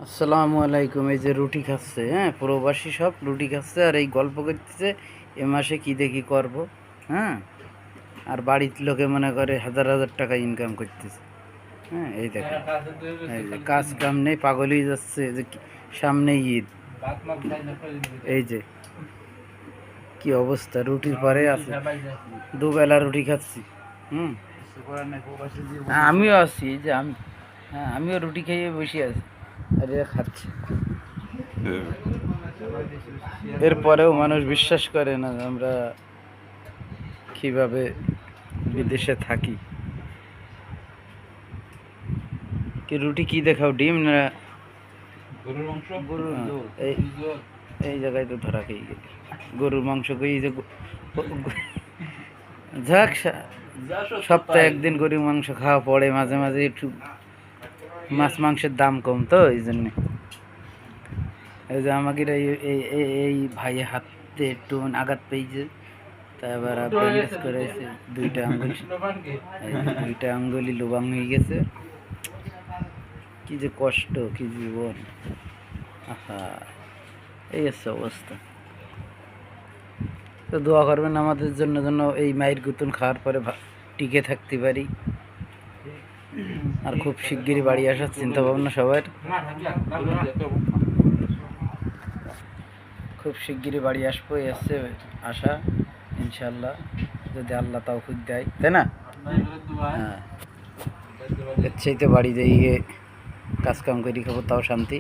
আসসালামু আলাইকুম। এই যে রুটি খাচ্ছে, হ্যাঁ, প্রবাসী সব রুটি খাচ্ছে আর এই গল্প করতেছে এ মাসে কী দেখি করব। হ্যাঁ, আর বাড়ির লোকে মনে করে হাজার হাজার টাকা ইনকাম করতেছে। হ্যাঁ, এই দেখে এই যে কাজ কাম নেই, পাগল হয়ে যাচ্ছে যে সামনে ঈদ। এই যে কি অবস্থা, রুটির পরে আছে, দুবেলা রুটি খাচ্ছি। হুম, আমিও আছি, এই যে আমি, হ্যাঁ, আমিও রুটি খেয়ে বসে আছি আর এরা খাচ্ছে। এরপরেও মানুষ বিশ্বাস করে না যে আমরা কিভাবে বিদেশে থাকি। কি রুটি কি দেখাও, ডিম না গরুর মাংস? এই জায়গায় তো ধরা খেয়ে গেলি। গরুর মাংস কই যে যাক, সপ্তাহে একদিন গরুর মাংস খাওয়া পড়ে, মাঝে মাঝে একটু মাছ মাংসের দাম কম তো এই জন্যে। এই যে আমাকে এই ভাই হাতে একটু আঘাত পেয়েছে, তা এবার ব্যান্ডেজ করেছে দুইটা আঙ্গুল, দুইটা আঙ্গুলই লোবাং হয়ে গেছে। কি যে কষ্ট, কি জীবন, আহা, এই হচ্ছে অবস্থা। তো দোয়া করবেন আমাদের জন্য, জন্য এই মায়ের গুতুন খাওয়ার পরে টিকে থাকতে পারি। আর খুব শিগগিরই বাড়ি আসার চিন্তা ভাবনা সবার। খুব শিগগিরই বাড়ি আসবো, এসছে আশা, ইনশাল্লাহ, যদি আল্লাহ তৌফিক দেয়, তাই না? হ্যাঁ, এর চাইতে বাড়ি যাইয়ে কাজকাম করি খাবো, তাও শান্তি।